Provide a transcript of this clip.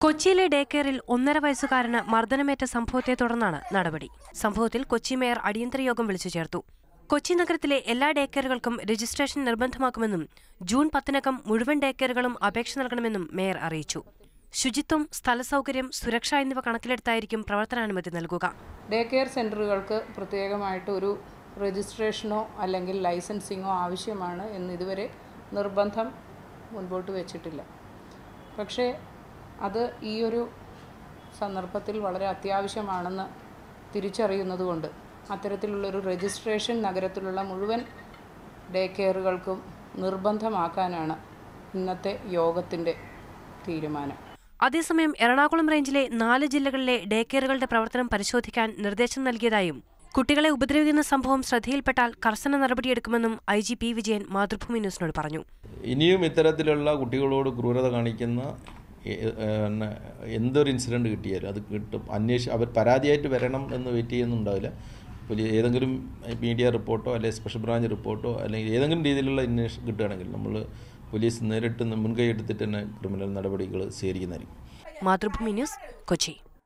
കൊച്ചിയിലെ ഡേ കെയറിൽ 1.5 വയസ്സുകാരന് മർദ്ദനമേറ്റ സംഭവത്തെ തുടർന്നാണ് നടപടി. സംഭവത്തിൽ കൊച്ചി മേയർ അടിയന്തര യോഗം വിളിച്ചു ചേർത്തു. കൊച്ചി നഗരത്തിലെ എല്ലാ ഡേ കെയറുകൾക്കും രജിസ്ട്രേഷൻ നിർബന്ധമാക്കുമെന്നും ജൂൺ 10-നകം മുഴുവൻ ഡേ കെയറുകളും അപേക്ഷ നൽകണമെന്നും മേയർ അറിയിച്ചു. ശുചിത്വം, സ്ഥലസൗകര്യം, സുരക്ഷ എന്നിവ കണക്കിലെടുത്തായിരിക്കും പ്രവർത്തനാനുമതി നൽകുക. ഡേ കെയർ സെൻ്ററുകൾക്ക് പ്രത്യേകമായിട്ട് ഒരു രജിസ്ട്രേഷനോ അല്ലെങ്കിൽ ലൈസൻസിങ്ങോ ആവശ്യമാണ് എന്നിതുവരെ നിർബന്ധം മുൻപോട്ട് വെച്ചിട്ടില്ല. പക്ഷേ അത് ഈ ഒരു സന്ദർഭത്തിൽ വളരെ അത്യാവശ്യമാണെന്ന് തിരിച്ചറിയുന്നതുകൊണ്ട് അത്തരത്തിലുള്ളൊരു രജിസ്ട്രേഷൻ നഗരത്തിലുള്ള മുഴുവൻ ഡേ കെയറുകൾക്കും നിർബന്ധമാക്കാനാണ് ഇന്നത്തെ യോഗത്തിൻ്റെ തീരുമാനം. അതേസമയം എറണാകുളം റേഞ്ചിലെ 4 ജില്ലകളിലെ ഡേ കെയറുകളുടെ പ്രവർത്തനം പരിശോധിക്കാൻ നിർദ്ദേശം നൽകിയതായും കുട്ടികളെ ഉപദ്രവിക്കുന്ന സംഭവം ശ്രദ്ധയിൽപ്പെട്ടാൽ കർശന നടപടിയെടുക്കുമെന്നും IGP വിജയൻ മാതൃഭൂമി ന്യൂസിനോട് പറഞ്ഞു. ഇനിയും ഇത്തരത്തിലുള്ള കുട്ടികളോട് ക്രൂരത കാണിക്കുന്ന എന്തൊരു ഇൻസിഡൻറ്റ് കിട്ടിയാലും അത് കിട്ടും. അവർ പരാതിയായിട്ട് വരണം എന്ന് വെയിറ്റ് ചെയ്യുന്നുണ്ടാവില്ല. ഏതെങ്കിലും മീഡിയ റിപ്പോർട്ടോ അല്ലെങ്കിൽ സ്പെഷ്യൽ ബ്രാഞ്ച് റിപ്പോർട്ടോ അല്ലെങ്കിൽ ഏതെങ്കിലും രീതിയിലുള്ള അന്വേഷണം കിട്ടുകയാണെങ്കിൽ നമ്മൾ പോലീസ് നേരിട്ട് മുൻകൈ എടുത്തിട്ട് തന്നെ ക്രിമിനൽ നടപടികൾ സ്വീകരിക്കുന്നതായിരിക്കും. മാതൃഭൂമി ന്യൂസ്, കൊച്ചി.